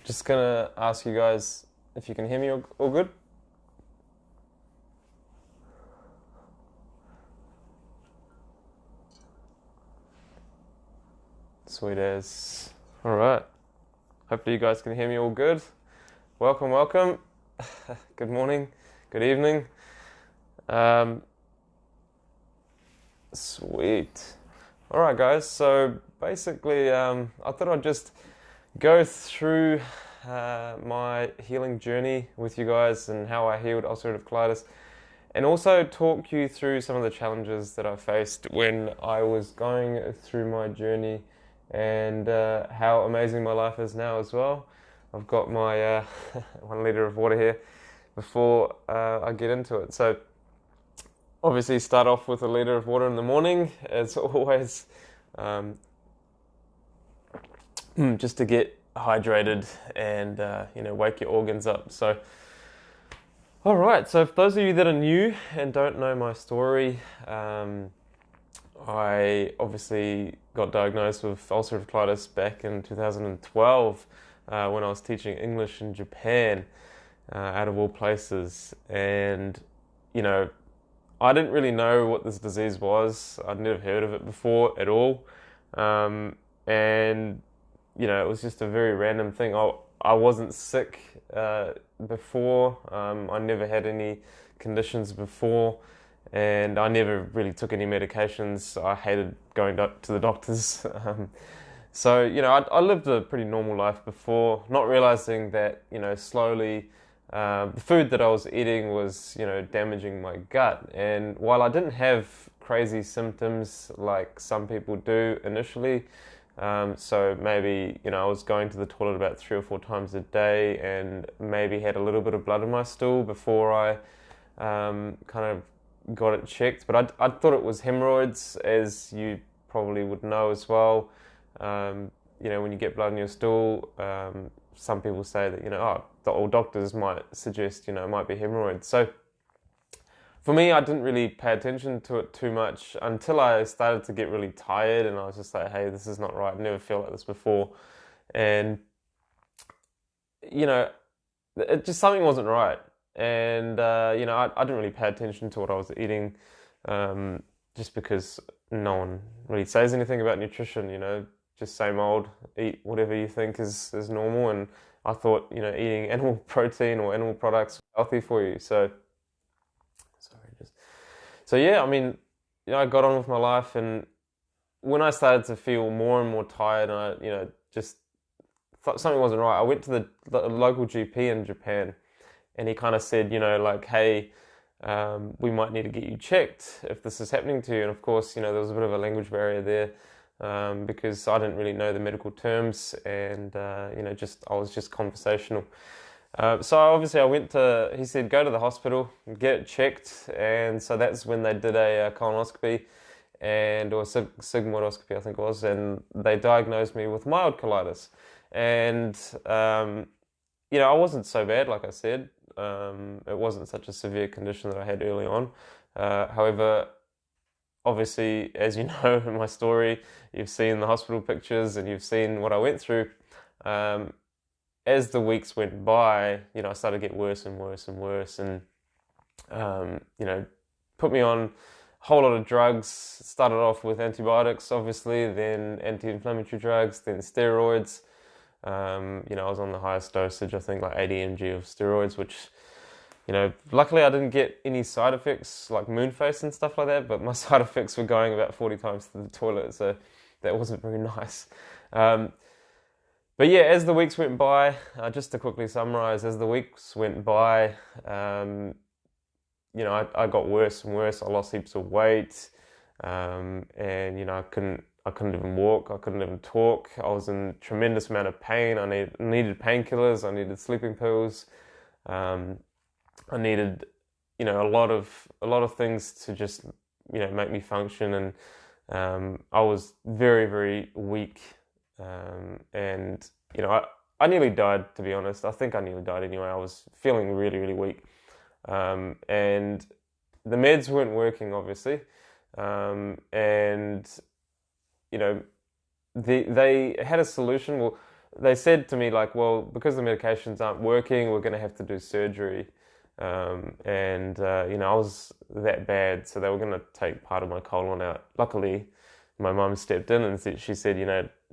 Just gonna ask you guys if you can hear me all good. Sweet as. Alright. Hopefully you guys can hear me all good. Welcome, welcome. Good morning, good evening. Sweet. Alright guys, so basically I thought I'd just go through my healing journey with you guys and how I healed ulcerative colitis, and also talk you through some of the challenges that I faced when I was going through my journey, and how amazing my life is now as well. I've got my 1 liter of water here before I get into it. So obviously start off with a liter of water in the morning, as always, just to get hydrated and wake your organs up. So alright, so for those of you that are new and don't know my story, I obviously got diagnosed with ulcerative colitis back in 2012 when I was teaching English in Japan, out of all places. And I didn't really know what this disease was. I'd never heard of it before at all. And it was just a very random thing. I wasn't sick before. I never had any conditions before, and I never really took any medications. I hated going to the doctors. So I lived a pretty normal life before, not realizing that slowly the food that I was eating was damaging my gut. And while I didn't have crazy symptoms like some people do initially, so maybe I was going to the toilet about 3 or 4 times a day, and maybe had a little bit of blood in my stool before I kind of got it checked. But I thought it was hemorrhoids, as you probably would know as well. When you get blood in your stool, some people say that the doctors might suggest it might be hemorrhoids. So for me, I didn't really pay attention to it too much until I started to get really tired, and I was just like, hey, this is not right. I've never felt like this before. And it just, something wasn't right. And I didn't really pay attention to what I was eating, just because no one really says anything about nutrition. Just same old, eat whatever you think is normal. And I thought eating animal protein or animal products was healthy for you. I got on with my life, and when I started to feel more and more tired, and I just thought something wasn't right, I went to the local GP in Japan, and he kind of said, hey, we might need to get you checked if this is happening to you. And of course, there was a bit of a language barrier there, because I didn't really know the medical terms, and I was just conversational. So obviously he said, go to the hospital, get it checked. And so that's when they did a colonoscopy, or sigmoidoscopy, I think it was, and they diagnosed me with mild colitis. And, I wasn't so bad, like I said. It wasn't such a severe condition that I had early on. However, obviously, as you know in my story, you've seen the hospital pictures and you've seen what I went through. As the weeks went by, I started to get worse and worse and worse, and put me on a whole lot of drugs. Started off with antibiotics, obviously, then anti-inflammatory drugs, then steroids. I was on the highest dosage, I think like 80 mg of steroids, which, luckily I didn't get any side effects like moon face and stuff like that, but my side effects were going about 40 times to the toilet, so that wasn't very nice. But yeah, as the weeks went by, just to quickly summarize, as the weeks went by, I got worse and worse. I lost heaps of weight, and I couldn't even walk. I couldn't even talk. I was in tremendous amount of pain. I needed painkillers. I needed sleeping pills. I needed, a lot of things to just, make me function. And I was very, very weak. And I nearly died, to be honest. I think I nearly died anyway. I was feeling really, really weak. And the meds weren't working, obviously. And they had a solution. Well, they said to me, like, well, because the medications aren't working, we're going to have to do surgery. I was that bad, so they were going to take part of my colon out. Luckily, my mum stepped in and she said,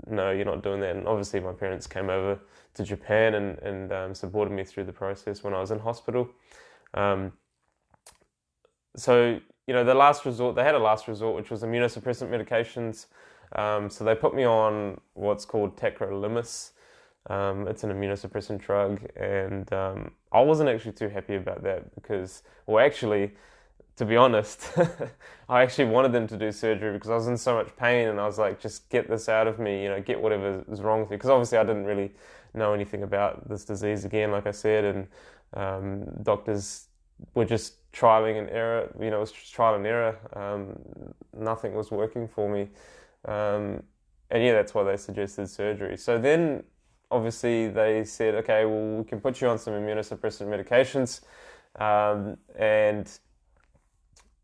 no, you're not doing that. And obviously my parents came over to Japan and supported me through the process when I was in hospital. The last resort, they had a last resort, which was immunosuppressant medications. So they put me on what's called tacrolimus. It's an immunosuppressant drug, and I wasn't actually too happy about that because, well, actually, to be honest, I actually wanted them to do surgery because I was in so much pain, and I was like, just get this out of me, get whatever is wrong with you. Because obviously I didn't really know anything about this disease again, like I said, and doctors were just trialing and error, it was just trial and error. Nothing was working for me. That's why they suggested surgery. So then, obviously, they said, okay, well, we can put you on some immunosuppressant medications. And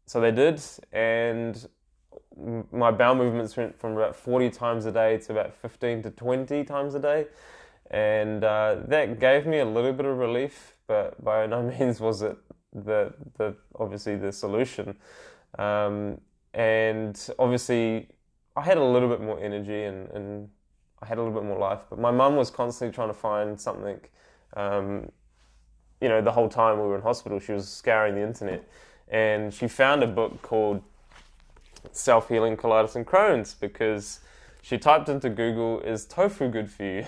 so they did, and my bowel movements went from about 40 times a day to about 15 to 20 times a day. And that gave me a little bit of relief, but by no means was it obviously the solution. And obviously, I had a little bit more energy and I had a little bit more life, but my mum was constantly trying to find something. The whole time we were in hospital, she was scouring the internet, and she found a book called Self-Healing Colitis and Crohn's because she typed into Google, "Is tofu good for you?"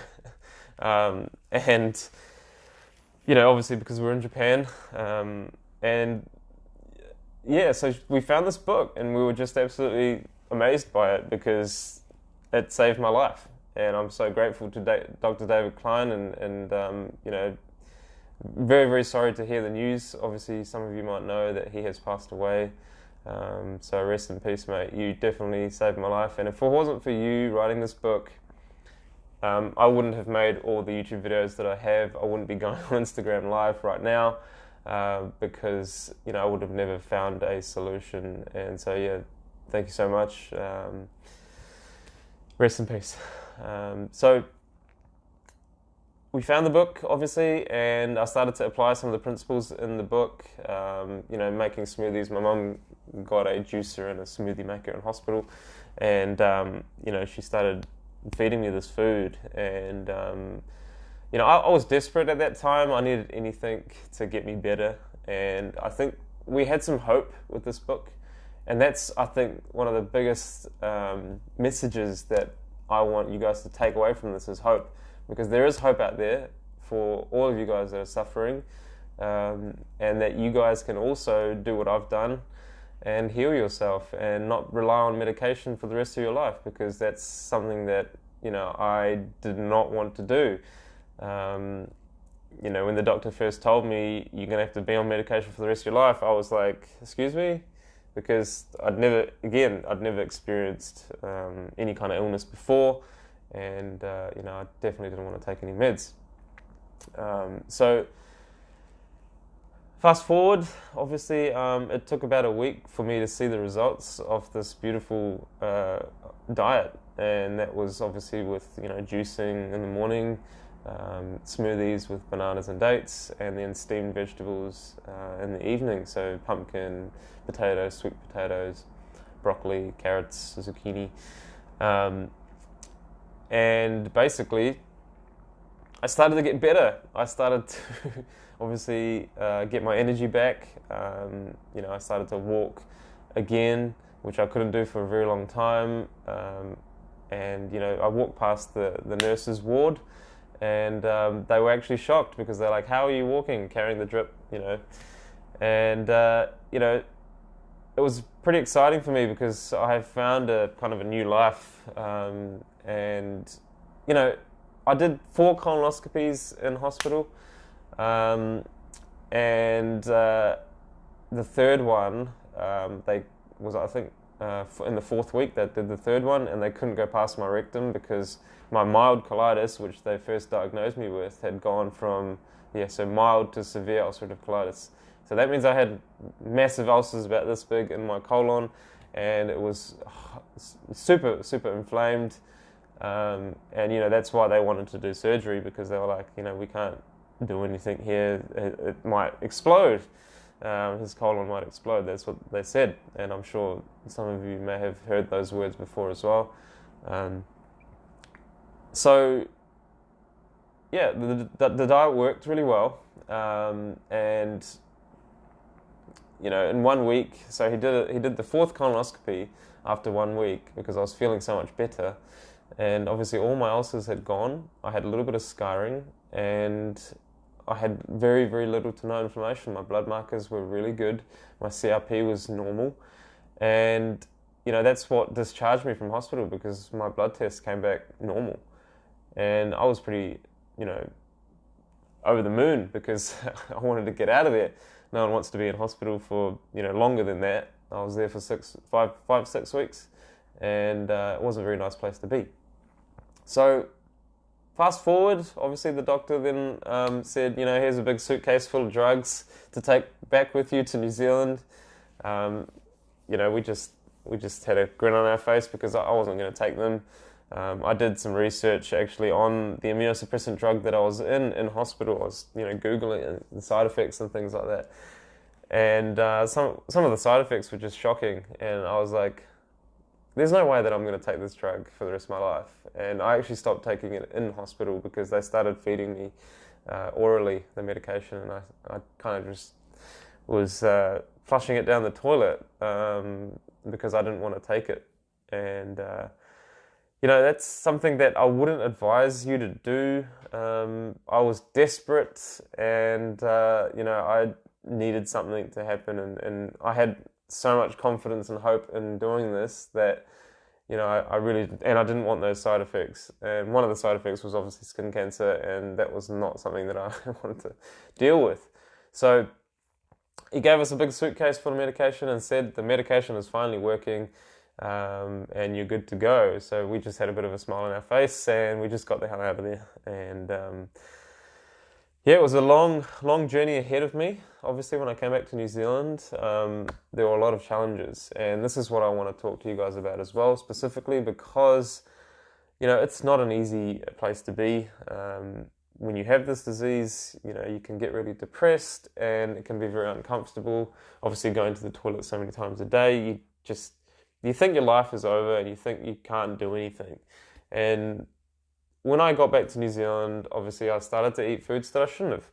Obviously because we're in Japan, so we found this book and we were just absolutely amazed by it because it saved my life. And I'm so grateful to Dr. David Klein and very, very sorry to hear the news. Obviously, some of you might know that he has passed away. So rest in peace, mate. You definitely saved my life. And if it wasn't for you writing this book, I wouldn't have made all the YouTube videos that I have. I wouldn't be going on Instagram Live right now because, I would have never found a solution. And so, thank you so much. Rest in peace. So we found the book, obviously, and I started to apply some of the principles in the book, making smoothies. My mum got a juicer and a smoothie maker in hospital, and, she started feeding me this food. And, I was desperate at that time. I needed anything to get me better. And I think we had some hope with this book. And that's, I think, one of the biggest messages that I want you guys to take away from this is hope. Because there is hope out there for all of you guys that are suffering, and that you guys can also do what I've done and heal yourself and not rely on medication for the rest of your life, because that's something that, I did not want to do. When the doctor first told me you're going to have to be on medication for the rest of your life, I was like, excuse me? Because I'd never experienced any kind of illness before. And, I definitely didn't want to take any meds. So fast forward, obviously, it took about a week for me to see the results of this beautiful diet. And that was obviously with, juicing in the morning, smoothies with bananas and dates, and then steamed vegetables in the evening. So pumpkin, potatoes, sweet potatoes, broccoli, carrots, zucchini. And basically, I started to get better. I started to obviously get my energy back. I started to walk again, which I couldn't do for a very long time. I walked past the nurse's ward, and they were actually shocked because they're like, "How are you walking, carrying the drip?" And it was pretty exciting for me because I have found a kind of a new life. I did 4 colonoscopies in hospital, and the third one, they was, I think, in the 4th week they did the third one, and they couldn't go past my rectum because my mild colitis, which they first diagnosed me with, had gone from mild to severe ulcerative colitis. So that means I had massive ulcers about this big in my colon, and it was super, super inflamed. And that's why they wanted to do surgery, because they were like, we can't do anything here. It might explode. His colon might explode. That's what they said, and I'm sure some of you may have heard those words before as well. So yeah, the diet worked really well, and in 1 week. So he did the fourth colonoscopy after 1 week, because I was feeling so much better, and obviously all my ulcers had gone. I had a little bit of scarring, and I had very, very little to no inflammation. My blood markers were really good. My CRP was normal, and that's what discharged me from hospital, because my blood test came back normal, and I was pretty over the moon, because I wanted to get out of there. No one wants to be in hospital for longer than that. I was there for 6 weeks, and it wasn't a very nice place to be. So fast forward, obviously the doctor then said, here's a big suitcase full of drugs to take back with you to New Zealand. We just had a grin on our face, because I wasn't going to take them. I did some research actually on the immunosuppressant drug that I was in hospital. I was Googling the side effects and things like that, and some of the side effects were just shocking, and I was like, there's no way that I'm going to take this drug for the rest of my life. And I actually stopped taking it in hospital, because they started feeding me orally the medication, and I kind of just was flushing it down the toilet because I didn't want to take it. And that's something that I wouldn't advise you to do. I was desperate, and I needed something to happen, and I had so much confidence and hope in doing this that I really, and I didn't want those side effects. And one of the side effects was obviously skin cancer, and that was not something that I wanted to deal with. So he gave us a big suitcase full of medication and said, the medication is finally working, and you're good to go. So we just had a bit of a smile on our face, and we just got the hell out of there. And it was a long journey ahead of me. Obviously, when I came back to New Zealand, there were a lot of challenges, and this is what I want to talk to you guys about as well, specifically because it's not an easy place to be. When you have this disease, you can get really depressed, and it can be very uncomfortable. Obviously, going to the toilet so many times a day, you think your life is over, and you think you can't do anything. And when I got back to New Zealand, obviously I started to eat foods that I shouldn't have.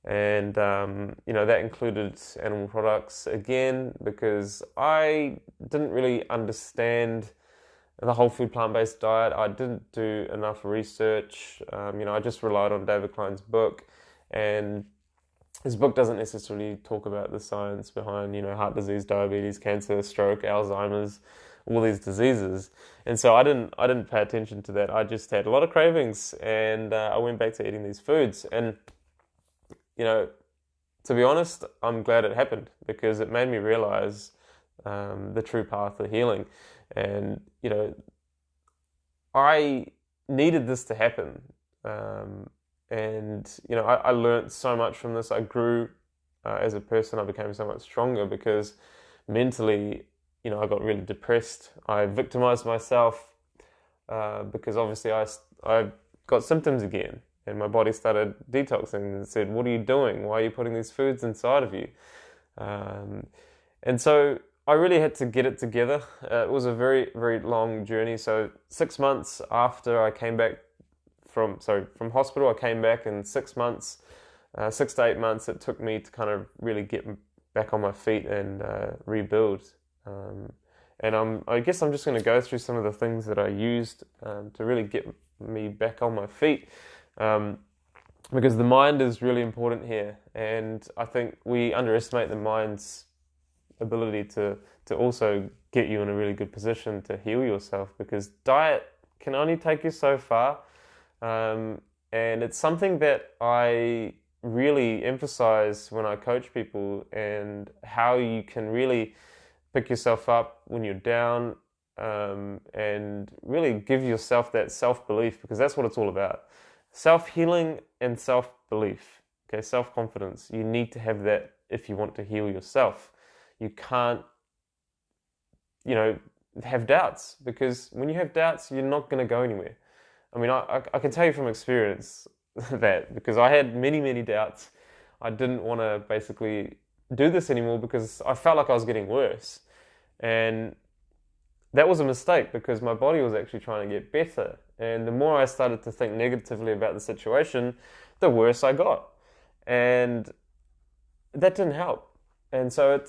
And, that included animal products again, because I didn't really understand the whole food plant-based diet. I didn't do enough research. I just relied on David Klein's book, and his book doesn't necessarily talk about the science behind, heart disease, diabetes, cancer, stroke, Alzheimer's, all these diseases. And so I didn't pay attention to that. I just had a lot of cravings, and I went back to eating these foods. And to be honest, I'm glad it happened, because it made me realize the true path to healing. And I needed this to happen, and I learned so much from this. I grew as a person. I became so much stronger, because mentally I got really depressed. I victimized myself because obviously I got symptoms again, and my body started detoxing and said, what are you doing? Why are you putting these foods inside of you? And so I really had to get it together. It was a very, very long journey. So 6 months after I came back from hospital, I came back, in 6 months, 6 to 8 months, it took me to kind of really get back on my feet and rebuild. And I guess I'm just going to go through some of the things that I used to really get me back on my feet, because the mind is really important here, and I think we underestimate the mind's ability to also get you in a really good position to heal yourself, because diet can only take you so far, and it's something that I really emphasize when I coach people, and how you can really pick yourself up when you're down, and really give yourself that self-belief, because that's what it's all about. Self-healing and self-belief, okay, self-confidence. You need to have that if you want to heal yourself. You can't, have doubts, because when you have doubts, you're not going to go anywhere. I mean, I can tell you from experience that, because I had many, many doubts. I didn't want to basically do this anymore because I felt like I was getting worse. And that was a mistake, because my body was actually trying to get better. And the more I started to think negatively about the situation, the worse I got. And that didn't help. And so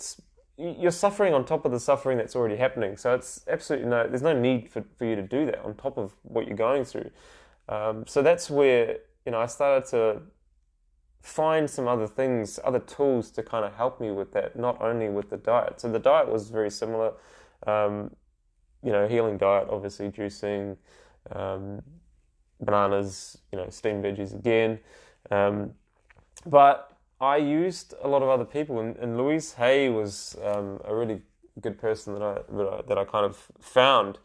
you're suffering on top of the suffering that's already happening. So it's absolutely there's no need for you to do that on top of what you're going through. So that's where, I started to find some other things, other tools to kind of help me with that, not only with the diet. So the diet was very similar, healing diet, obviously juicing, bananas, steamed veggies again. But I used a lot of other people, and Louise Hay was a really good person that I kind of found,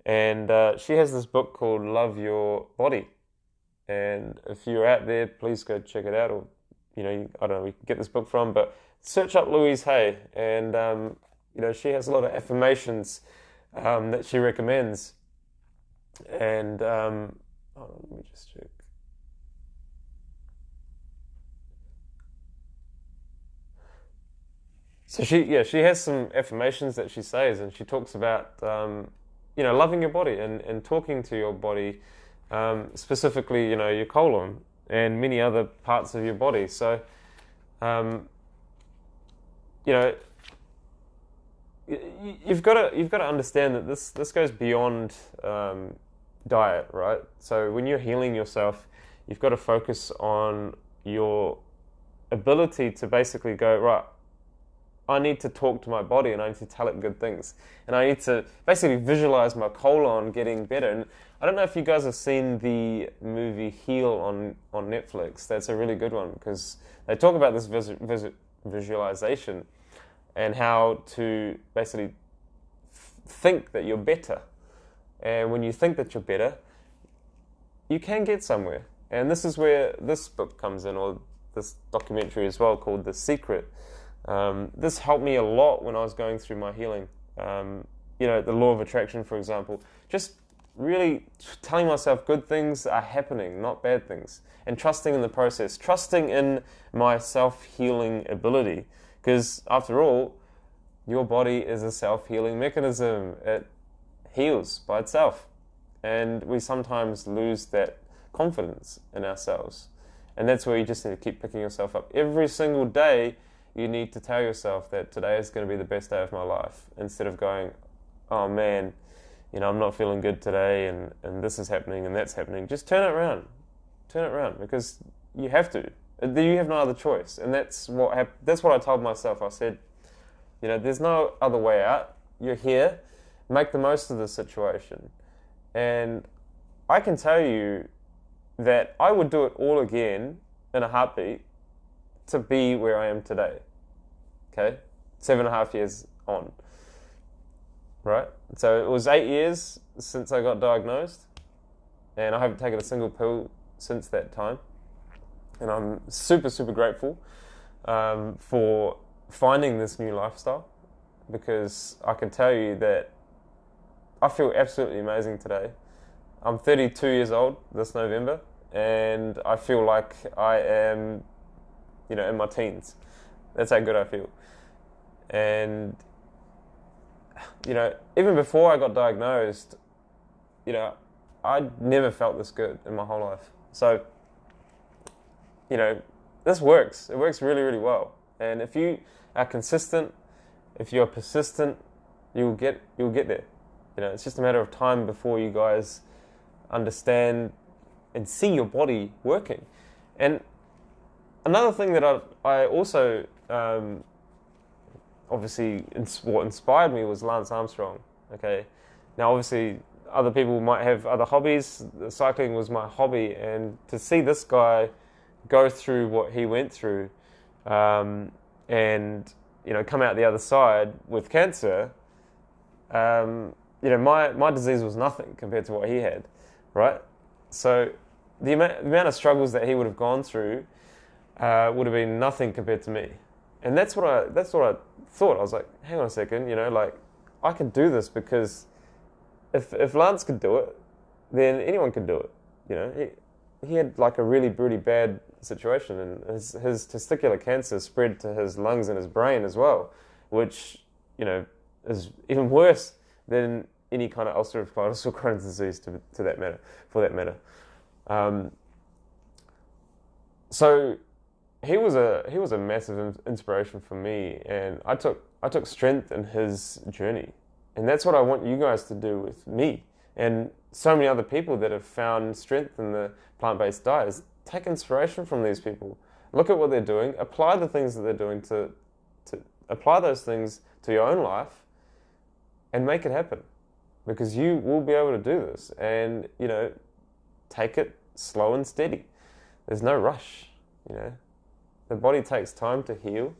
and she has this book called Love Your Body, and if you're out there, please go check it out, or I don't know where you can get this book from, but search up Louise Hay, and she has a lot of affirmations that she recommends, and hold on, let me just check. So she has some affirmations that she says, and she talks about loving your body and talking to your body, specifically your colon and many other parts of your body. So you've got to understand that this goes beyond diet, right? So when you're healing yourself, you've got to focus on your ability to basically go, right, I need to talk to my body and I need to tell it good things. And I need to basically visualize my colon getting better. And I don't know if you guys have seen the movie Heal on Netflix. That's a really good one, because they talk about this visualization and how to basically think that you're better. And when you think that you're better, you can get somewhere. And this is where this book comes in, or this documentary as well, called The Secret. This helped me a lot when I was going through my healing. The law of attraction, for example, just really telling myself good things are happening, not bad things, and trusting in the process, trusting in my self-healing ability, because after all, your body is a self-healing mechanism. It heals by itself, and we sometimes lose that confidence in ourselves, and that's where you just need to keep picking yourself up every single day. You need to tell yourself that today is going to be the best day of my life, instead of going, oh man, I'm not feeling good today, and this is happening and that's happening. Just turn it around, because you have to. You have no other choice, and that's what I told myself. I said, there's no other way out. You're here, make the most of the situation, and I can tell you that I would do it all again in a heartbeat to be where I am today. Okay? 7.5 years on. Right? So it was 8 years since I got diagnosed, and I haven't taken a single pill since that time. And I'm super, super grateful for finding this new lifestyle, because I can tell you that I feel absolutely amazing today. I'm 32 years old this November, and I feel like I am in my teens. That's how good I feel. And, even before I got diagnosed, I'd never felt this good in my whole life. So, this works. It works really, really well. And if you are consistent, if you're persistent, you'll get there. It's just a matter of time before you guys understand and see your body working. And another thing that I also, obviously, what inspired me was Lance Armstrong. Okay, now obviously other people might have other hobbies. Cycling was my hobby, and to see this guy go through what he went through, and come out the other side with cancer, my disease was nothing compared to what he had, right? So the amount of struggles that he would have gone through would have been nothing compared to me. And that's what I thought. I was like, hang on a second, I could do this because if Lance could do it, then anyone could do it. You know, he had like a really bad situation, and his testicular cancer spread to his lungs and his brain as well, which, you know, is even worse than any kind of ulcerative colitis or Crohn's disease for that matter. So he was a massive inspiration for me, and I took strength in his journey, and that's what I want you guys to do with me and so many other people that have found strength in the plant-based diet. Is take inspiration from these people, look at what they're doing, apply the things that they're doing to apply those things to your own life, and make it happen, because you will be able to do this. And, you know, take it slow and steady. There's no rush. You know, the body takes time to heal,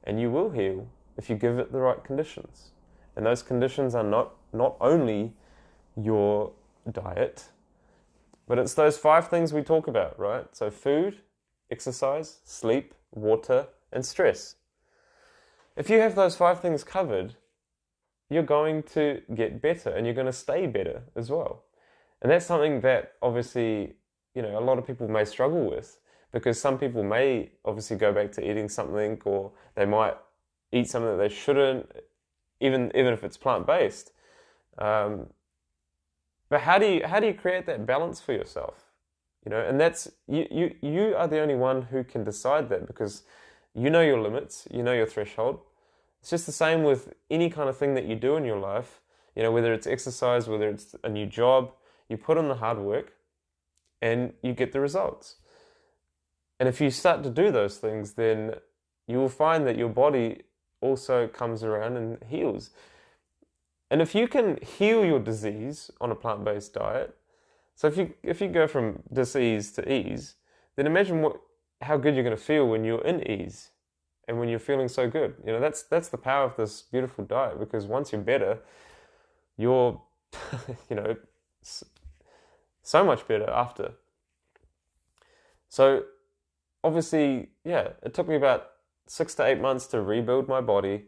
and you will heal if you give it the right conditions. And those conditions are not only your diet, but it's those 5 things we talk about, right? So food, exercise, sleep, water, and stress. If you have those 5 things covered, you're going to get better, and you're going to stay better as well. And that's something that obviously, you know, a lot of people may struggle with, because some people may obviously go back to eating something, or they might eat something that they shouldn't, even if it's plant-based. But how do you create that balance for yourself? You know, and that's you are the only one who can decide that, because you know your limits, you know your threshold. It's just the same with any kind of thing that you do in your life. You know, whether it's exercise, whether it's a new job, you put in the hard work and you get the results. And if you start to do those things, then you will find that your body also comes around and heals. And if you can heal your disease on a plant-based diet, so if you go from disease to ease, then imagine how good you're going to feel when you're in ease and when you're feeling so good. You know, that's the power of this beautiful diet, because once you're better, you're, you know, so much better after. So obviously, yeah, it took me about 6 to 8 months to rebuild my body,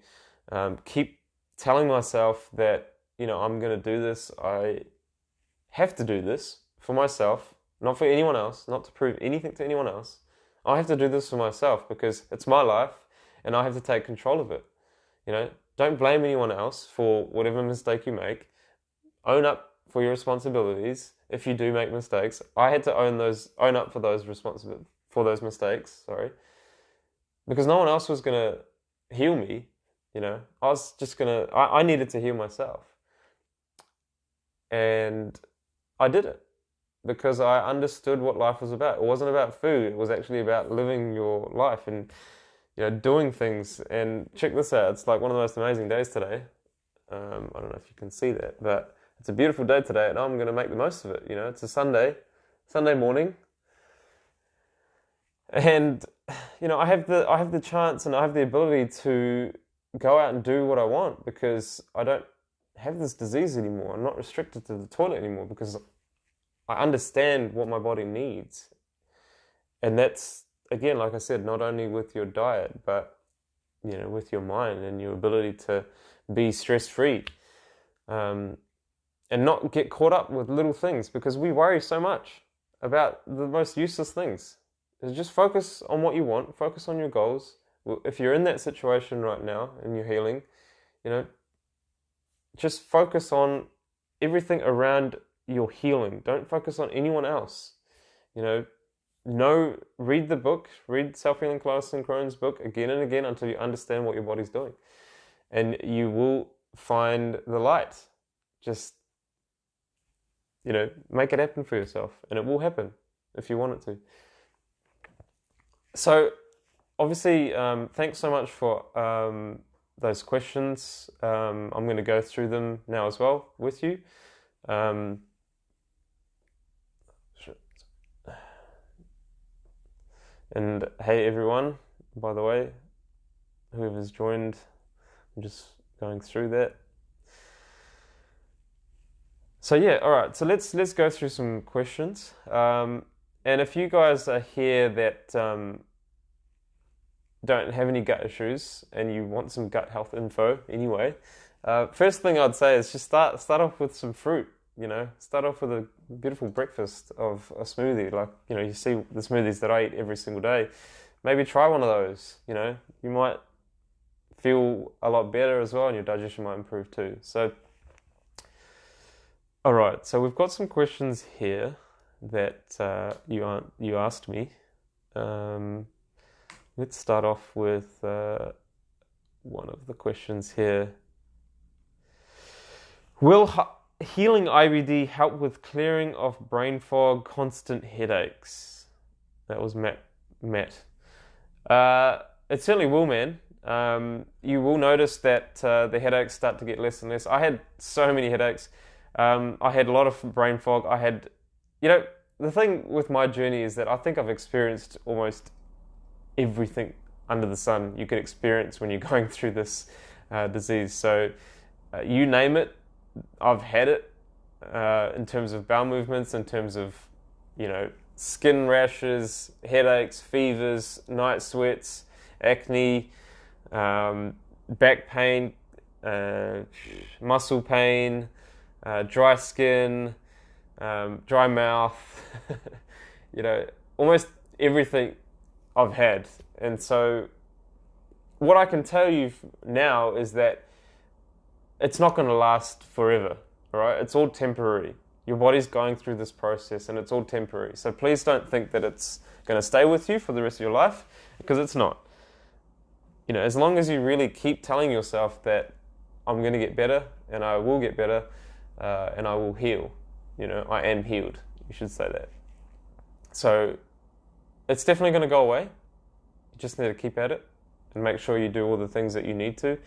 keep telling myself that, you know, I'm going to do this. I have to do this for myself, not for anyone else, not to prove anything to anyone else. I have to do this for myself, because it's my life and I have to take control of it. You know, don't blame anyone else for whatever mistake you make. Own up for your responsibilities. If you do make mistakes, I had to own up for those mistakes, because no one else was going to heal me. You know, I needed to heal myself. And I did it because I understood what life was about. It wasn't about food. It was actually about living your life and, you know, doing things. And check this out. It's like one of the most amazing days today. I don't know if you can see that, but it's a beautiful day today, and I'm going to make the most of it. You know, it's a Sunday morning. And, you know, I have the chance and I have the ability to go out and do what I want, because I don't have this disease anymore. I'm not restricted to the toilet anymore, because I understand what my body needs. And that's, again, like I said, not only with your diet, but, you know, with your mind and your ability to be stress-free, and not get caught up with little things, because we worry so much about the most useless things. Just focus on what you want, focus on your goals. If you're in that situation right now and you're healing, you know, just focus on everything around your healing. Don't focus on anyone else. You know, read the book, read Self-Healing Colitis and Crohn's book again and again until you understand what your body's doing. And you will find the light. Just, you know, make it happen for yourself, and it will happen if you want it to. So, obviously, thanks so much for those questions. I'm going to go through them now as well with you. And hey everyone, by the way, whoever's joined, I'm just going through that. So yeah, all right. So let's go through some questions. And if you guys are here that don't have any gut issues and you want some gut health info anyway, First thing I'd say is just start off with some fruit. Start off with a beautiful breakfast of a smoothie. Like, you see the smoothies that I eat every single day. Maybe try one of those. You might feel a lot better as well, and your digestion might improve too. So, all right. So we've got some questions here that you asked me. Let's start off with one of the questions here. Will healing IBD help with clearing of brain fog, constant headaches? That was Matt. It certainly will, man. You will notice that the headaches start to get less and less. I had so many headaches. I had a lot of brain fog. The thing with my journey is that I think I've experienced almost everything under the sun you could experience when you're going through this disease. So you name it, I've had it, in terms of bowel movements, in terms of, skin rashes, headaches, fevers, night sweats, acne, back pain, muscle pain, dry skin, dry mouth, almost everything I've had. And so what I can tell you now is that it's not going to last forever, all right? It's all temporary. Your body's going through this process and it's all temporary. So please don't think that it's going to stay with you for the rest of your life, because it's not. As long as you really keep telling yourself that I'm going to get better and I will get better and I will heal. I am healed. You should say that. So it's definitely going to go away. You just need to keep at it and make sure you do all the things that you need to.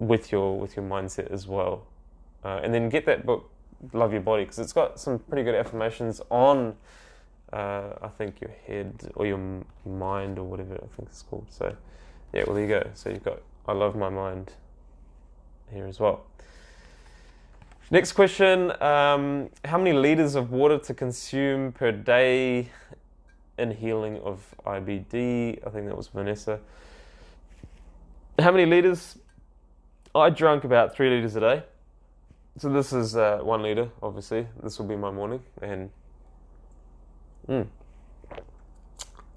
With your mindset as well, and then get that book, Love Your Body, because it's got some pretty good affirmations on I think your head or your mind or whatever I think it's called. So yeah, well, there you go. So you've got I Love My Mind here as well. Next question, how many liters of water to consume per day in healing of IBD? I think that was Vanessa. How many liters? I drank about 3 liters a day. So this is 1 liter, obviously. This will be my morning. And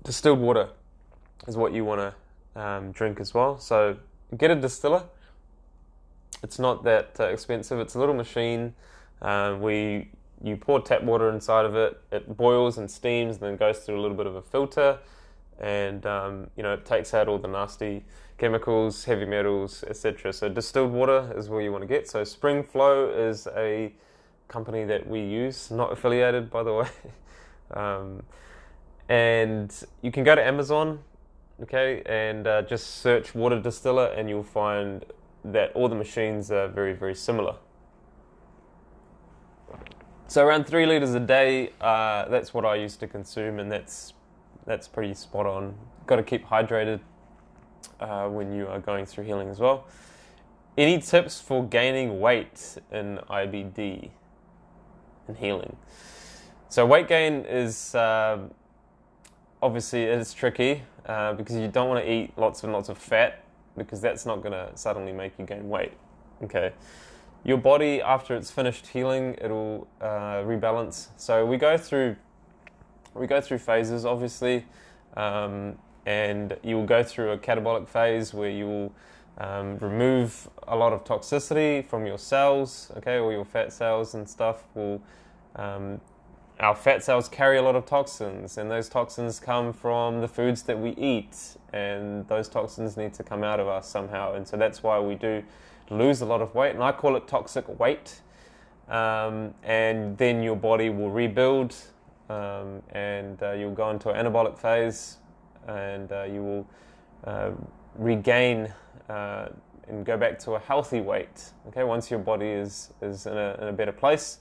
distilled water is what you want to drink as well. So get a distiller. It's not that expensive. It's a little machine. You pour tap water inside of it. It boils and steams, and then goes through a little bit of a filter. And it takes out all the nasty chemicals, heavy metals, etc. So distilled water is where you want to get. So Spring Flow is a company that we use, not affiliated, by the way. And you can go to Amazon, okay, and just search water distiller, and you'll find that all the machines are very, very similar. So around 3 liters a day, that's what I used to consume, and that's pretty spot on. Got to keep hydrated when you are going through healing as well. Any tips for gaining weight in IBD and healing? So weight gain is obviously it's tricky because you don't want to eat lots and lots of fat, because that's not going to suddenly make you gain weight. Okay, your body, after it's finished healing, it'll rebalance. So we go through phases, obviously, and you'll go through a catabolic phase where you'll remove a lot of toxicity from your cells, okay, or your fat cells and stuff. Our fat cells carry a lot of toxins, and those toxins come from the foods that we eat, and those toxins need to come out of us somehow, and so that's why we do lose a lot of weight, and I call it toxic weight, and then your body will rebuild, and you'll go into an anabolic phase, and you will regain and go back to a healthy weight, okay, once your body is in a better place.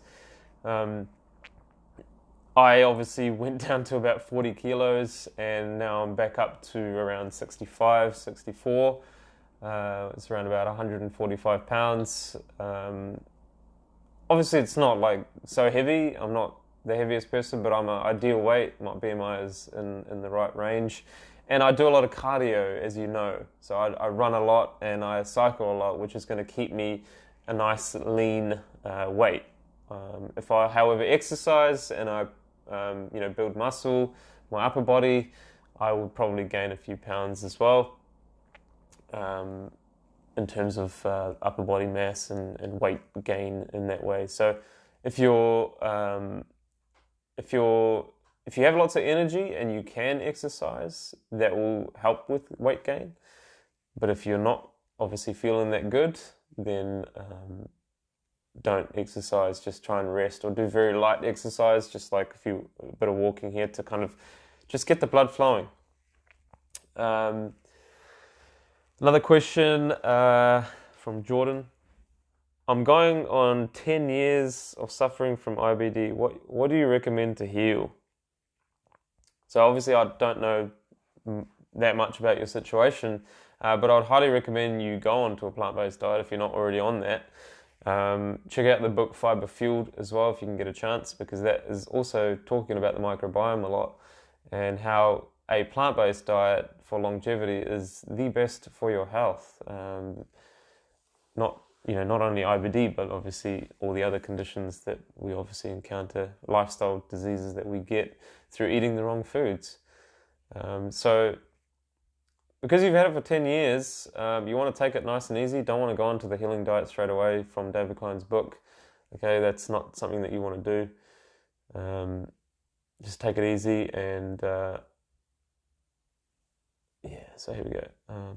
I obviously went down to about 40 kilos, and now I'm back up to around 65, 64. It's around about 145 pounds. Obviously, it's not like so heavy. I'm not the heaviest person, but I'm an ideal weight. My BMI is in the right range. And I do a lot of cardio, as you know. So I run a lot and I cycle a lot, which is going to keep me a nice lean weight. If I, however, exercise and I, build muscle, my upper body, I will probably gain a few pounds as well, in terms of upper body mass and weight gain in that way. So if you have lots of energy and you can exercise, that will help with weight gain. But if you're not obviously feeling that good, then don't exercise. Just try and rest, or do very light exercise, just like a bit of walking here to kind of just get the blood flowing. Another question from Jordan. I'm going on 10 years of suffering from IBD. What do you recommend to heal? So obviously I don't know that much about your situation, but I'd highly recommend you go on to a plant-based diet if you're not already on that. Check out the book Fiber Fueled as well if you can get a chance, because that is also talking about the microbiome a lot and how a plant-based diet for longevity is the best for your health. Not only IBD, but obviously all the other conditions that we obviously encounter, lifestyle diseases that we get through eating the wrong foods. So because you've had it for 10 years, you want to take it nice and easy. Don't want to go onto the healing diet straight away from David Klein's book. Okay, that's not something that you want to do. Just take it easy and so here we go.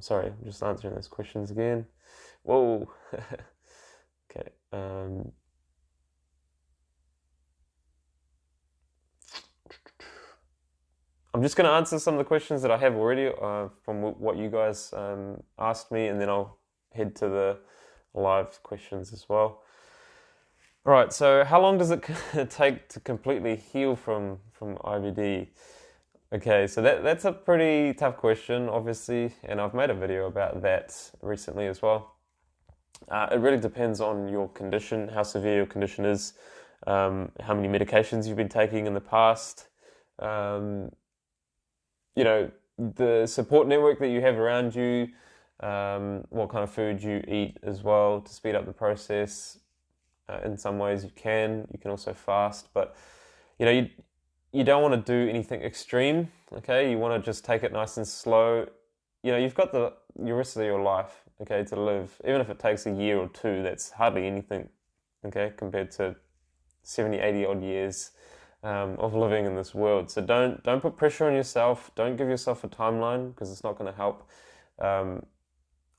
Sorry, I'm just answering those questions again. Whoa. Okay. I'm just going to answer some of the questions that I have already from what you guys asked me, and then I'll head to the live questions as well. All right, so how long does it take to completely heal from IBD? Okay, so that's a pretty tough question, obviously, and I've made a video about that recently as well. It really depends on your condition, how severe your condition is, how many medications you've been taking in the past, the support network that you have around you, what kind of food you eat as well to speed up the process. In some ways you can also fast, but you don't want to do anything extreme, okay? You want to just take it nice and slow. You've got your rest of your life, okay, to live. Even if it takes a year or two, that's hardly anything, okay, compared to 70, 80 odd years of living in this world. So don't put pressure on yourself. Don't give yourself a timeline, because it's not going to help.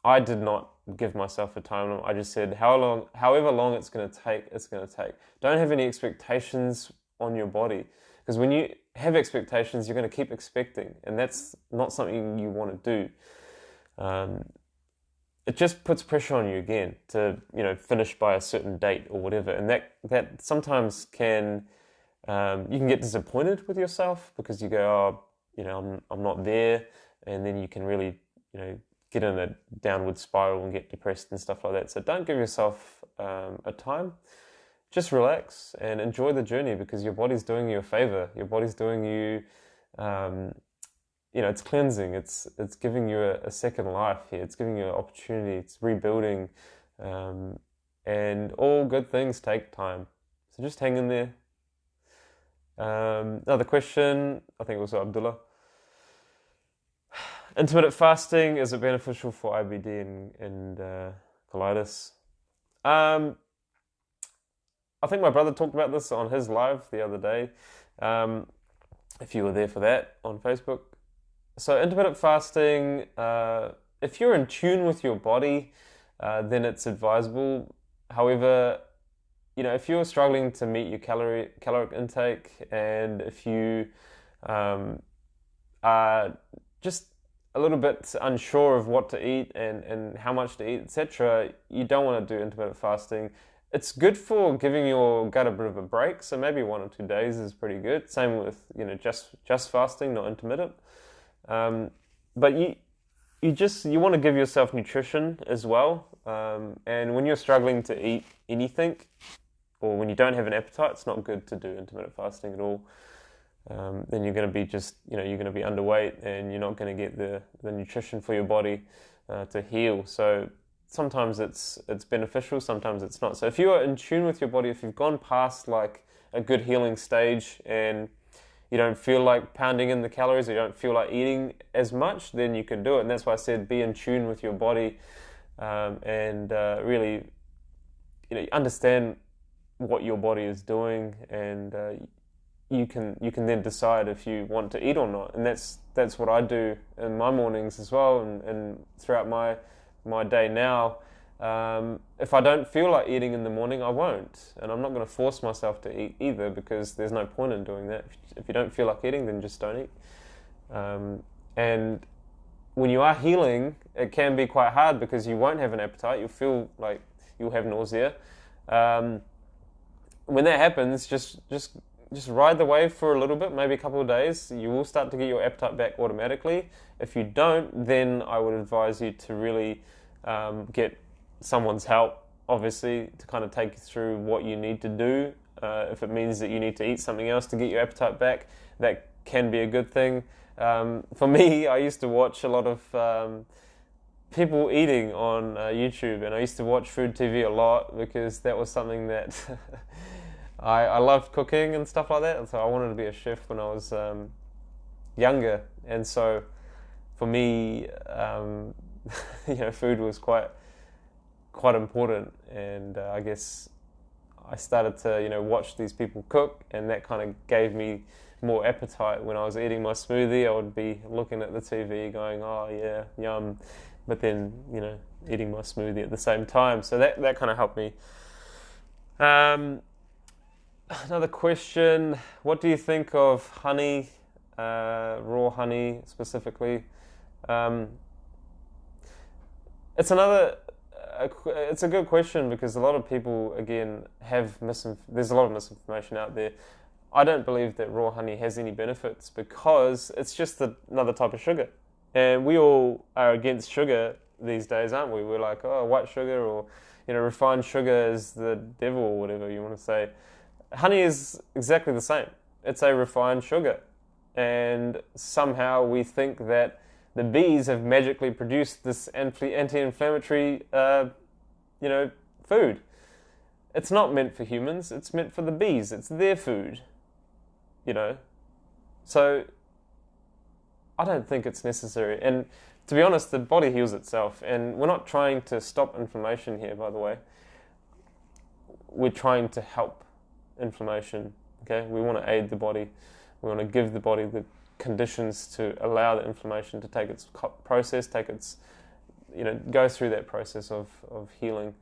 I did not give myself a timeline. I just said however long it's going to take, it's going to take. Don't have any expectations on your body. Because when you have expectations, you're going to keep expecting, and that's not something you want to do. It just puts pressure on you again to finish by a certain date or whatever, and that sometimes can you can get disappointed with yourself because you go, I'm not there, and then you can really get in a downward spiral and get depressed and stuff like that. So don't give yourself a time. Just relax and enjoy the journey, because your body's doing you a favor. Your body's doing you, it's cleansing. It's giving you a second life here. It's giving you an opportunity. It's rebuilding, and all good things take time. So just hang in there. Another question, I think it was Abdullah. Intermittent fasting, is it beneficial for IBD and colitis? I think my brother talked about this on his live the other day, if you were there for that on Facebook. So intermittent fasting, if you're in tune with your body, then it's advisable. However, if you're struggling to meet your caloric intake, and if you are just a little bit unsure of what to eat and how much to eat, etc., you don't want to do intermittent fasting. It's good for giving your gut a bit of a break, so maybe 1 or 2 days is pretty good. Same with just fasting, not intermittent. But you want to give yourself nutrition as well. And when you're struggling to eat anything, or when you don't have an appetite, it's not good to do intermittent fasting at all. then you're going to be you're going to be underweight, and you're not going to get the nutrition for your body to heal. So sometimes it's beneficial, sometimes it's not. So if you are in tune with your body, if you've gone past like a good healing stage and you don't feel like pounding in the calories, or you don't feel like eating as much, then you can do it. And that's why I said be in tune with your body, and really, understand what your body is doing, and you can then decide if you want to eat or not. And that's what I do in my mornings as well, and throughout my day now. If I don't feel like eating in the morning, I won't, and I'm not going to force myself to eat either, because there's no point in doing that. If you don't feel like eating, then just don't eat. And when you are healing, it can be quite hard, because you won't have an appetite. You'll feel like you'll have nausea. When that happens, just ride the wave for a little bit, maybe a couple of days. You will start to get your appetite back automatically. If you don't, then I would advise you to really get someone's help, obviously, to kind of take you through what you need to do. If it means that you need to eat something else to get your appetite back, that can be a good thing. For me, I used to watch a lot of people eating on YouTube, and I used to watch food TV a lot, because that was something that I loved cooking and stuff like that, and so I wanted to be a chef when I was younger. And so for me, food was quite important, and I guess I started to watch these people cook, and that kind of gave me more appetite. When I was eating my smoothie, I would be looking at the TV going, oh yeah, yum, but then eating my smoothie at the same time. So that kind of helped me. Another question: what do you think of honey, raw honey specifically? It's a good question, because a lot of people, again, there's a lot of misinformation out there. I don't believe that raw honey has any benefits, because it's just another type of sugar. And we all are against sugar these days, aren't we? We're like, oh, white sugar, or refined sugar is the devil, or whatever you want to say. Honey is exactly the same. It's a refined sugar. And somehow we think that the bees have magically produced this anti-inflammatory, food. It's not meant for humans. It's meant for the bees. It's their food, So I don't think it's necessary. And to be honest, the body heals itself. And we're not trying to stop inflammation here, by the way. We're trying to help inflammation. Okay, we want to aid the body. We want to give the body the conditions to allow the inflammation to take its process, go through that process of healing.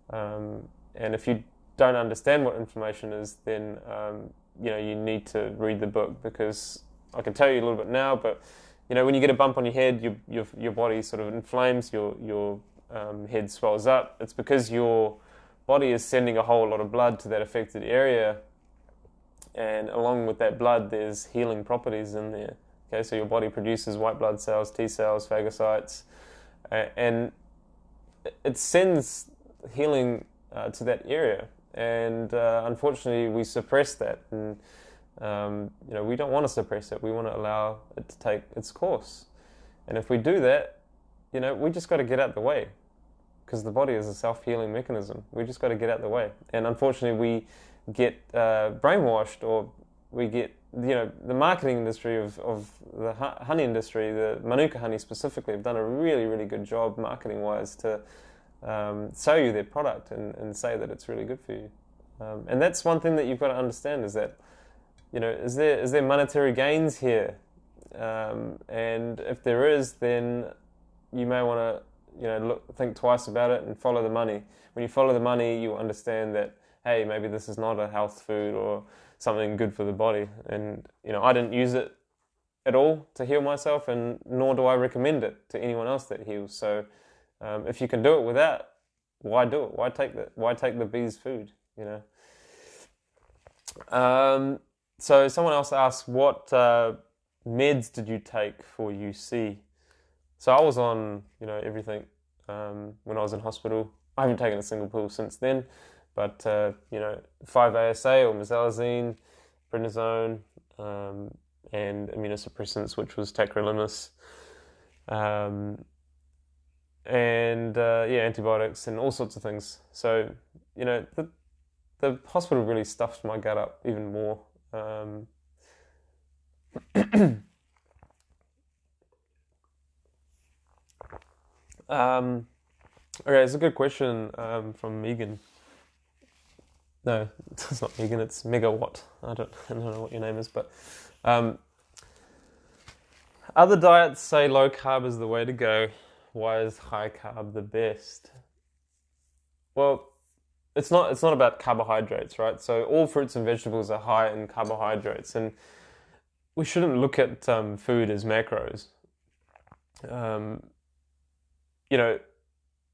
And if you don't understand what inflammation is, then you need to read the book, because I can tell you a little bit now, but when you get a bump on your head, your body sort of inflames, your head swells up. It's because your body is sending a whole lot of blood to that affected area, and along with that blood, there's healing properties in there. Okay, so your body produces white blood cells, T cells, phagocytes, and it sends healing to that area. And unfortunately, we suppress that, and we don't want to suppress it. We want to allow it to take its course. And if we do that, we just got to get out the way, because the body is a self-healing mechanism. We just got to get out the way. And unfortunately, we get brainwashed, or we get the marketing industry of the honey industry, the Manuka honey specifically, have done a really, really good job marketing-wise to sell you their product and say that it's really good for you. And that's one thing that you've got to understand, is that is there monetary gains here? And if there is, then you may want to think twice about it and follow the money. When you follow the money, you understand that, hey, maybe this is not a health food or something good for the body. And I didn't use it at all to heal myself, and nor do I recommend it to anyone else that heals. So if you can do it without, why do it? Why take the bees' food? So someone else asked, what meds did you take for UC? So I was on everything when I was in hospital. I haven't taken a single pill since then, but 5-ASA or mesalazine, prednisone, and immunosuppressants, which was tacrolimus, and antibiotics and all sorts of things. So, the hospital really stuffed my gut up even more. Okay, it's a good question from Megan. No, it's not Megan, it's Megawatt. I don't know what your name is, but other diets say low carb is the way to go. Why is high carb the best? Well, it's not about carbohydrates, right? So all fruits and vegetables are high in carbohydrates, and we shouldn't look at food as macros.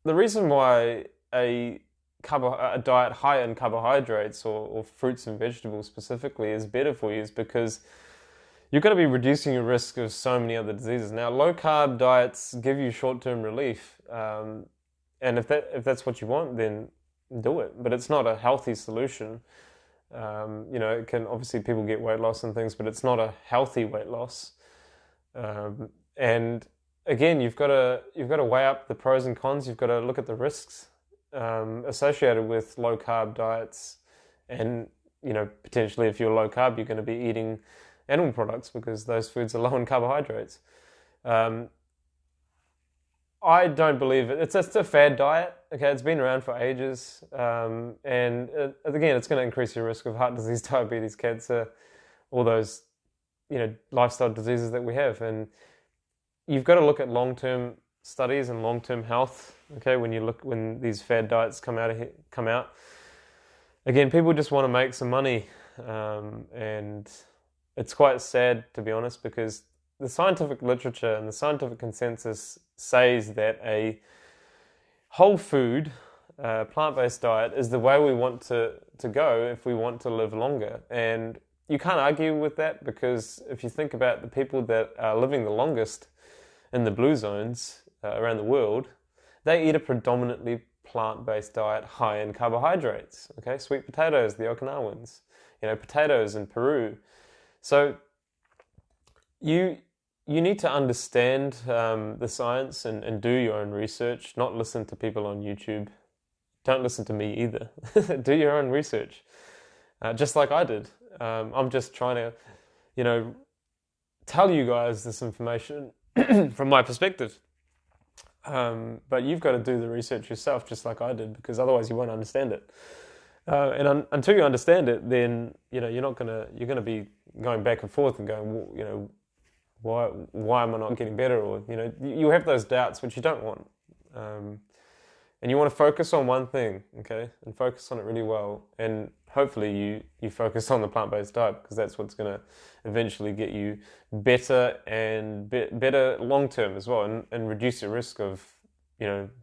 The reason why a diet high in carbohydrates or fruits and vegetables specifically is better for you is because you're going to be reducing your risk of so many other diseases. Now, low carb diets give you short-term relief, and if that's what you want, then do it. But it's not a healthy solution. It can, obviously, people get weight loss and things, but it's not a healthy weight loss. And again, you've got to weigh up the pros and cons. You've got to look at the risks associated with low carb diets, and potentially if you're low carb, you're going to be eating animal products because those foods are low in carbohydrates. I don't believe it. It's just a fad diet. Okay, it's been around for ages, and again, it's going to increase your risk of heart disease, diabetes, cancer, all those lifestyle diseases that we have. And you've got to look at long-term studies and long-term health. Okay, when these fad diets come out. Again, people just want to make some money, and it's quite sad, to be honest, because the scientific literature and the scientific consensus says that a whole food, plant-based diet is the way we want to go if we want to live longer. And you can't argue with that, because if you think about the people that are living the longest in the blue zones around the world, they eat a predominantly plant-based diet high in carbohydrates. Okay, sweet potatoes, the Okinawans, potatoes in Peru. So you need to understand the science and do your own research, not listen to people on YouTube. Don't listen to me either. Do your own research, just like I did. I'm just trying to, tell you guys this information from my perspective. But you've got to do the research yourself, just like I did, because otherwise you won't understand it. And until you understand it, then you're going to be going back and forth and going, why am I not getting better? Or you have those doubts, which you don't want. And you want to focus on one thing, okay, and focus on it really well. And hopefully you focus on the plant-based diet, because that's what's going to eventually get you better and better long-term as well, and reduce your risk of,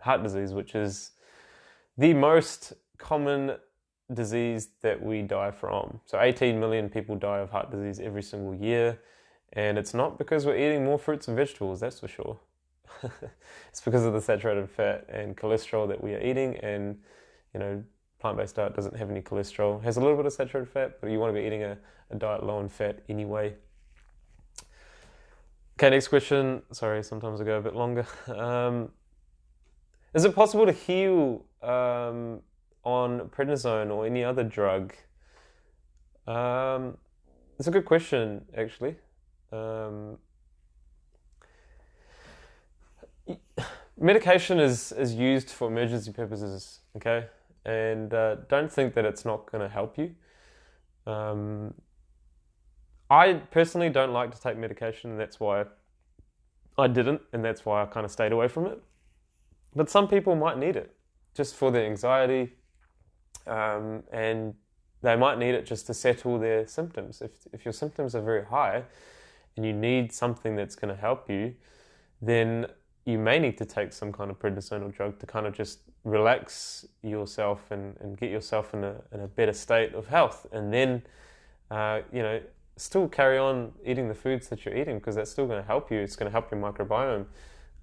heart disease, which is the most common disease that we die from. So 18 million people die of heart disease every single year, and it's not because we're eating more fruits and vegetables, that's for sure. It's because of the saturated fat and cholesterol that we are eating, and plant-based diet doesn't have any cholesterol. It has a little bit of saturated fat, but you want to be eating a diet low in fat anyway. Okay, next question. Sorry, sometimes I go a bit longer. Is it possible to heal on prednisone or any other drug? It's a good question, actually. Medication is used for emergency purposes, okay? And don't think that it's not going to help you. I personally don't like to take medication, and that's why I didn't, and that's why I kind of stayed away from it. But some people might need it just for their anxiety, and they might need it just to settle their symptoms. If your symptoms are very high and you need something that's going to help you, then you may need to take some kind of prednisone drug to kind of just relax yourself and get yourself in a better state of health, and then still carry on eating the foods that you're eating, because that's still going to help you. It's going to help your microbiome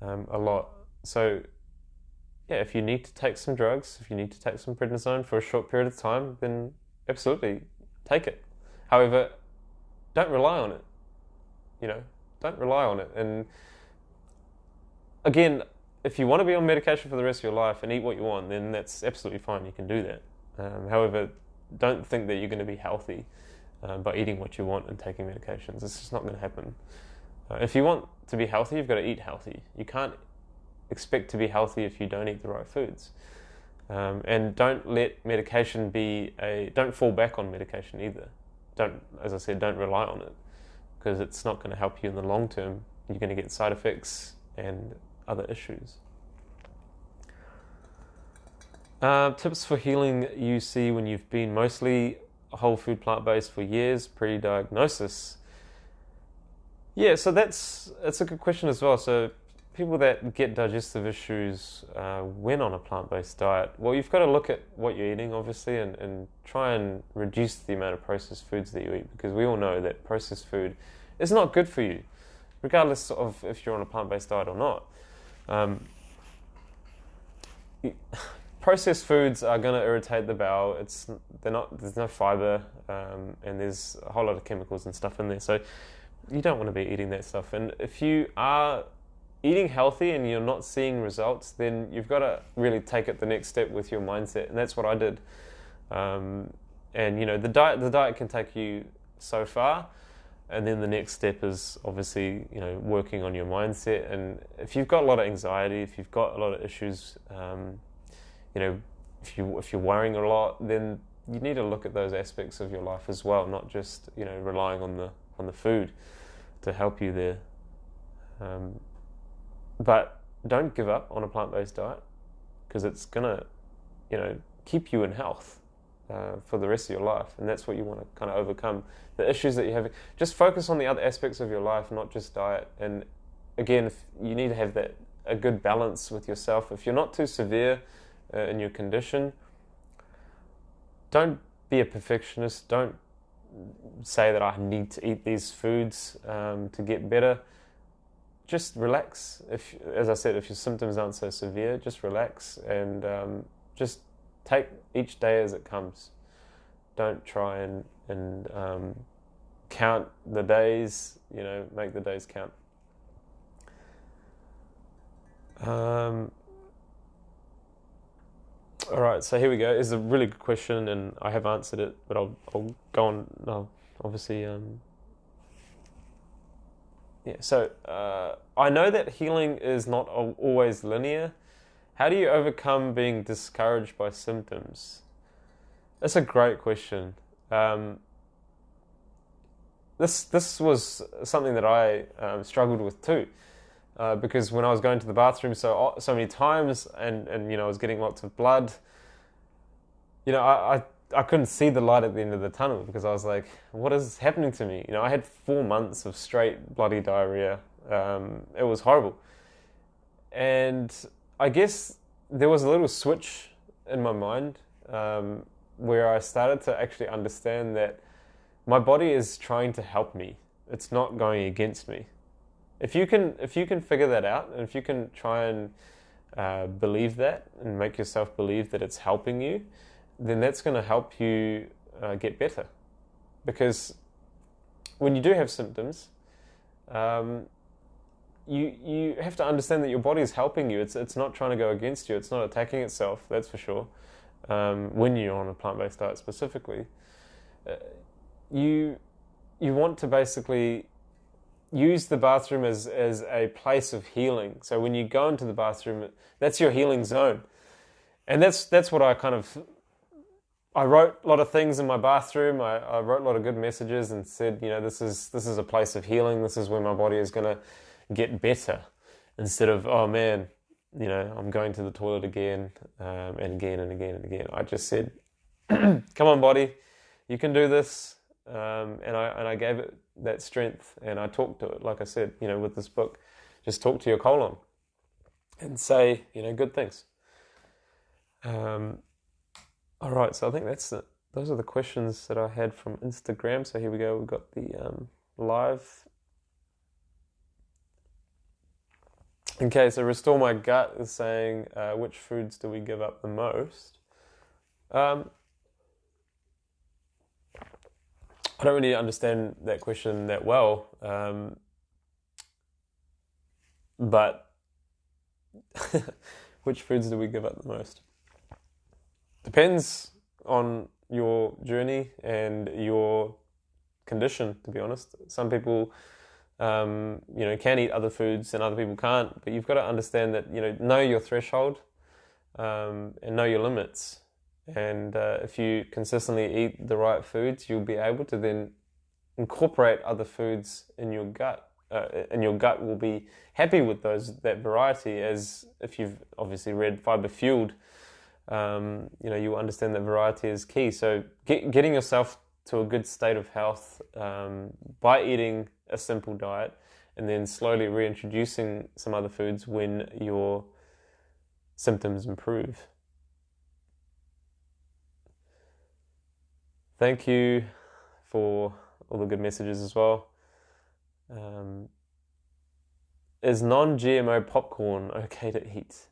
a lot. So yeah, if you need to take some drugs, if you need to take some prednisone for a short period of time, then absolutely take it. However, don't rely on it. Don't rely on it. And again, if you want to be on medication for the rest of your life and eat what you want, then that's absolutely fine. You can do that. However, don't think that you're going to be healthy by eating what you want and taking medications. It's just not going to happen. If you want to be healthy, you've got to eat healthy. You can't expect to be healthy if you don't eat the right foods. And don't let medication don't fall back on medication either. As I said, don't rely on it, because it's not going to help you in the long term. You're going to get side effects and other issues. Tips for healing UC when you've been mostly whole food plant-based for years, pre-diagnosis. Yeah, so that's a good question as well. So people that get digestive issues when on a plant-based diet, well, you've got to look at what you're eating, obviously, and try and reduce the amount of processed foods that you eat, because we all know that processed food is not good for you, regardless of if you're on a plant-based diet or not. Processed foods are going to irritate the bowel. There's no fiber, and there's a whole lot of chemicals and stuff in there. So you don't want to be eating that stuff. And if you are eating healthy and you're not seeing results, then you've got to really take it the next step with your mindset. And that's what I did. And the diet can take you so far. And then the next step is obviously, working on your mindset. And if you've got a lot of anxiety, if you've got a lot of issues, if you're worrying a lot, then you need to look at those aspects of your life as well, not just relying on the food to help you there. But don't give up on a plant-based diet, because it's gonna keep you in health for the rest of your life, and that's what you want to kind of overcome the issues that you're having. Just focus on the other aspects of your life, not just diet. And again, if you need to have a good balance with yourself. If you're not too severe in your condition, don't be a perfectionist. Don't say that I need to eat these foods to get better. Just relax. As I said, if your symptoms aren't so severe, just relax and just take each day as it comes. Don't try and count the days. Make the days count. All right, so here we go. It's a really good question, and I have answered it, but I'll go on. No, obviously, yeah. So I know that healing is not always linear. How do you overcome being discouraged by symptoms? That's a great question. This was something that I struggled with too. Because when I was going to the bathroom so many times and I was getting lots of blood, I couldn't see the light at the end of the tunnel, because I was like, what is happening to me? I had 4 months of straight bloody diarrhea. It was horrible. And I guess there was a little switch in my mind where I started to actually understand that my body is trying to help me. It's not going against me. If you can figure that out, and if you can try and believe that and make yourself believe that it's helping you, then that's going to help you get better. Because when you do have symptoms, you have to understand that your body is helping you. It's not trying to go against you. It's not attacking itself. That's for sure. When you're on a plant-based diet specifically, you want to basically use the bathroom as a place of healing. So when you go into the bathroom, that's your healing zone. And that's what I wrote a lot of things in my bathroom. I wrote a lot of good messages and said, this is a place of healing. This is where my body is going to get better, instead of, oh man, I'm going to the toilet again, and again and again and again. I just said, come on body, you can do this. And I gave it that strength, and I talked to it, like I said, with this book. Just talk to your colon and say, good things. All right, so I think those are the questions that I had from Instagram. So here we go. We've got the live. Okay, so Restore My Gut is saying, which foods do we give up the most? I don't really understand that question that well, but which foods do we give up the most? Depends on your journey and your condition, to be honest. Some people, can eat other foods and other people can't, but you've got to understand that, know your threshold, and know your limits. And if you consistently eat the right foods, you'll be able to then incorporate other foods in your gut, and your gut will be happy with that variety. As if you've obviously read Fiber Fueled, you understand that variety is key. So getting yourself to a good state of health by eating a simple diet, and then slowly reintroducing some other foods when your symptoms improve. Thank you for all the good messages as well. Is non-GMO popcorn okay to eat?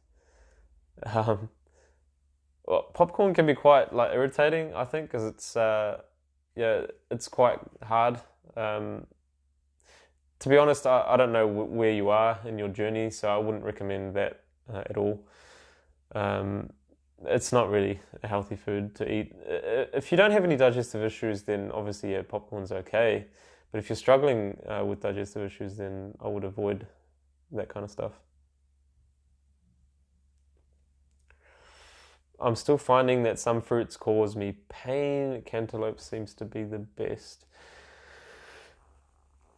Well, popcorn can be quite irritating, I think, because it's quite hard. To be honest, I don't know where you are in your journey, so I wouldn't recommend that at all. It's not really a healthy food to eat. If you don't have any digestive issues, then obviously popcorn's okay. But if you're struggling with digestive issues, then I would avoid that kind of stuff. I'm still finding that some fruits cause me pain. Cantaloupe seems to be the best.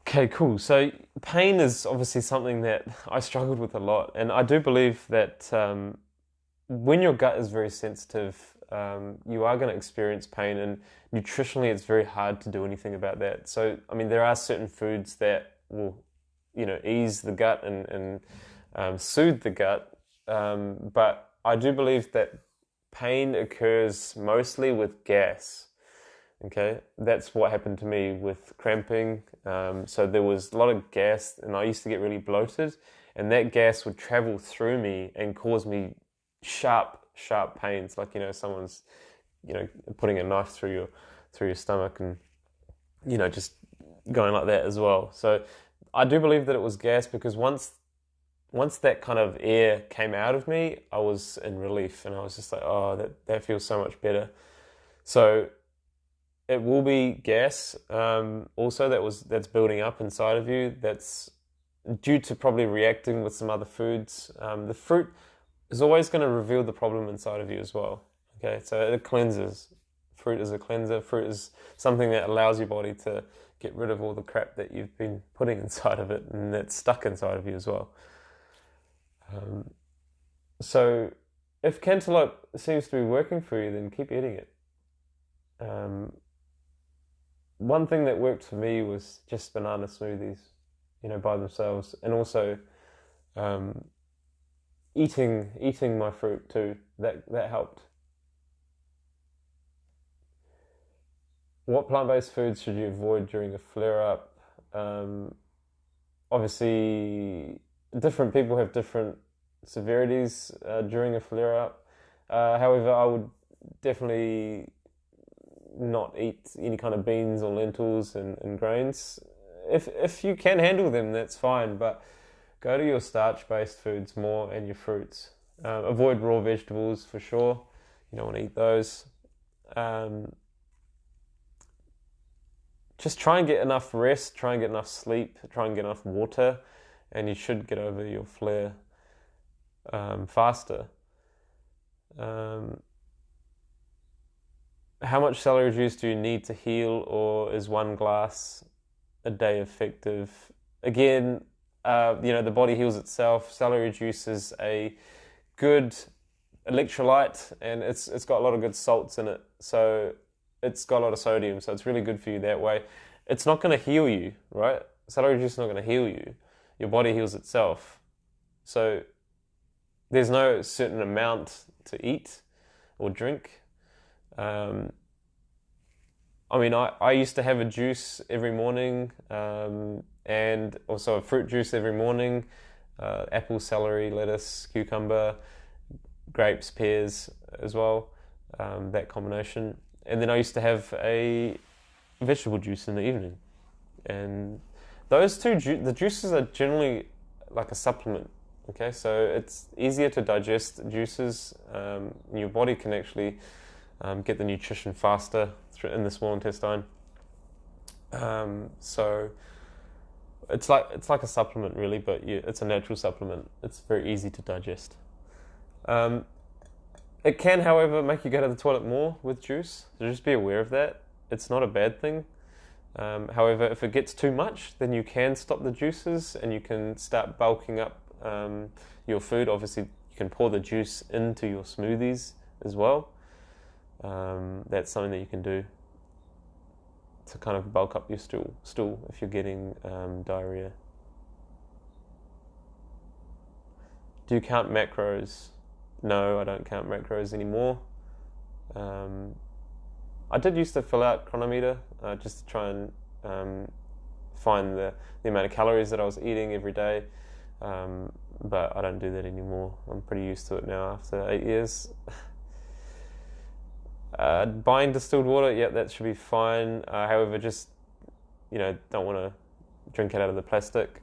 Okay, cool. So pain is obviously something that I struggled with a lot. And I do believe that when your gut is very sensitive, you are going to experience pain. And nutritionally, it's very hard to do anything about that. So, there are certain foods that will, ease the gut and soothe the gut. But I do believe that pain occurs mostly with gas. Okay, that's what happened to me with cramping. So there was a lot of gas, and I used to get really bloated, and that gas would travel through me and cause me sharp pains, like someone's putting a knife through your stomach, and just going like that as well. So I do believe that it was gas, because once that kind of air came out of me, I was in relief, and I was just like, oh, that feels so much better. So it will be gas, also that's building up inside of you. That's due to probably reacting with some other foods. The fruit is always going to reveal the problem inside of you as well. Okay, so it cleanses. Fruit is a cleanser. Fruit is something that allows your body to get rid of all the crap that you've been putting inside of it, and that's stuck inside of you as well. So if cantaloupe seems to be working for you, then keep eating it. One thing that worked for me was just banana smoothies, by themselves, and also eating my fruit too. That helped. What plant-based foods should you avoid during a flare-up? Obviously, different people have different severities during a flare-up. However, I would definitely not eat any kind of beans or lentils and grains. If you can handle them, that's fine, but go to your starch-based foods more and your fruits. Avoid raw vegetables for sure. You don't want to eat those. Just try and get enough rest, try and get enough sleep, try and get enough water, and you should get over your flare faster. How much celery juice do you need to heal, or is one glass a day effective? Again, the body heals itself. Celery juice is a good electrolyte, and it's got a lot of good salts in it. So it's got a lot of sodium, so it's really good for you that way. It's not going to heal you, right? Celery juice is not going to heal you. Your body heals itself. So there's no certain amount to eat or drink. I used to have a juice every morning, and also a fruit juice every morning. Apple, celery, lettuce, cucumber, grapes, pears as well, that combination. And then I used to have a vegetable juice in the evening. And those two, the juices are generally like a supplement. Okay, so it's easier to digest juices. Your body can actually get the nutrition faster in the small intestine. So it's like a supplement really, but it's a natural supplement. It's very easy to digest. It can, however, make you go to the toilet more with juice, so just be aware of that. It's not a bad thing. However, if it gets too much, then you can stop the juices and you can start bulking up your food. Obviously, you can pour the juice into your smoothies as well. That's something that you can do to kind of bulk up your stool if you're getting diarrhea. Do you count macros? No, I don't count macros anymore. I did used to fill out Chronometer just to try and find the amount of calories that I was eating every day, but I don't do that anymore. I'm pretty used to it now after 8 years. Buying distilled water, yeah, that should be fine. However, just don't want to drink it out of the plastic.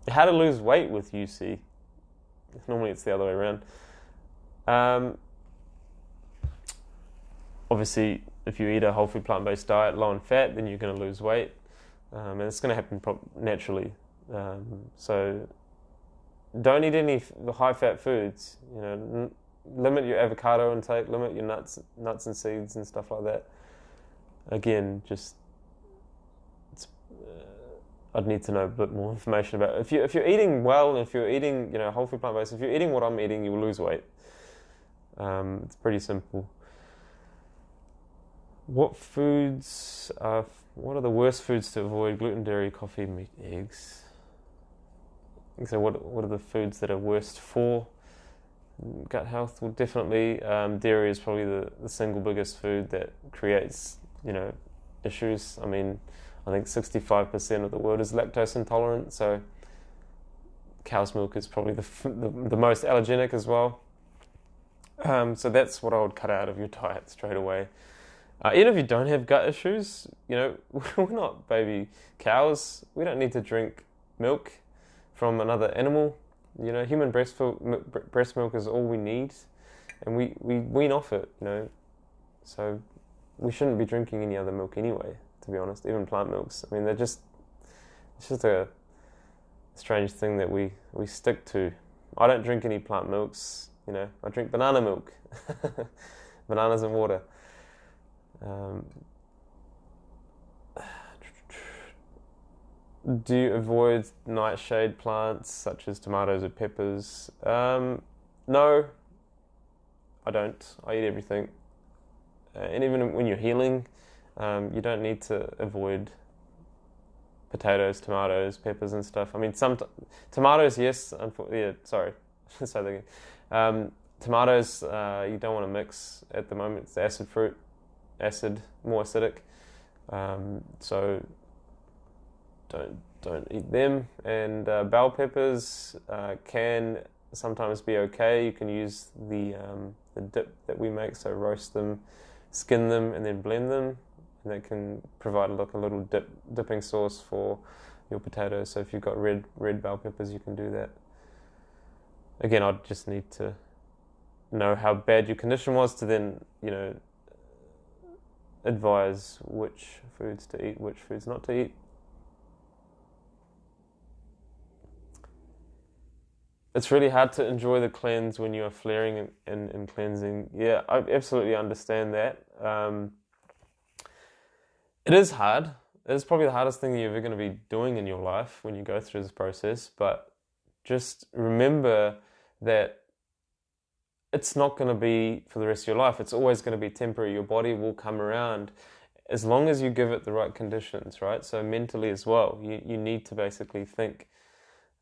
How to lose weight with UC? Normally it's the other way around. Obviously, if you eat a whole food plant-based diet, low in fat, then you're going to lose weight, and it's going to happen naturally. So don't eat any high-fat foods. Limit your avocado intake, limit your nuts and seeds and stuff like that. Again, I'd need to know a bit more information about it. If you're eating well, and if you're eating whole food plant-based, if you're eating what I'm eating, you will lose weight. It's pretty simple. What are the worst foods to avoid? Gluten, dairy, coffee, meat, eggs. So what are the foods that are worst for gut health? Well, definitely dairy is probably the single biggest food that creates issues. I mean, I think 65% of the world is lactose intolerant, so cow's milk is probably the most allergenic as well. So that's what I would cut out of your diet straight away. Even if you don't have gut issues, we're not baby cows. We don't need to drink milk from another animal. Human breast milk is all we need, and we wean off it. So we shouldn't be drinking any other milk anyway. To be honest, even plant milks. I mean, it's just a strange thing that we stick to. I don't drink any plant milks. I drink banana milk, bananas and water. Do you avoid nightshade plants such as tomatoes or peppers? No, I don't. I eat everything. And even when you're healing, you don't need to avoid potatoes, tomatoes, peppers and stuff. I mean, some tomatoes, yes. Sorry. Tomatoes, you don't want to mix at the moment. It's acid fruit. More acidic, so don't eat them. And bell peppers can sometimes be okay. You can use the dip that we make, so roast them, skin them, and then blend them, and that can provide a little dipping sauce for your potatoes. So if you've got red bell peppers, you can do that. Again, I'd just need to know how bad your condition was to then advise which foods to eat, which foods not to eat. It's really hard to enjoy the cleanse when you are flaring and cleansing. Yeah, I absolutely understand that. It is hard. It's probably the hardest thing you're ever going to be doing in your life when you go through this process, but just remember that it's not going to be for the rest of your life. It's always going to be temporary. Your body will come around as long as you give it the right conditions, right? So mentally as well, you need to basically think,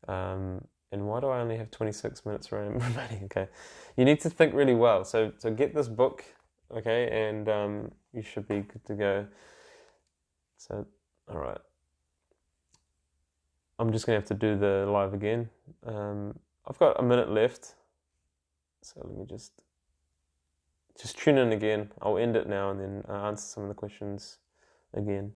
and why do I only have 26 minutes remaining? Okay, you need to think really well. So get this book, okay, and you should be good to go. So, all right. I'm just going to have to do the live again. I've got a minute left. So let me just just tune in again. I'll end it now and then answer some of the questions again.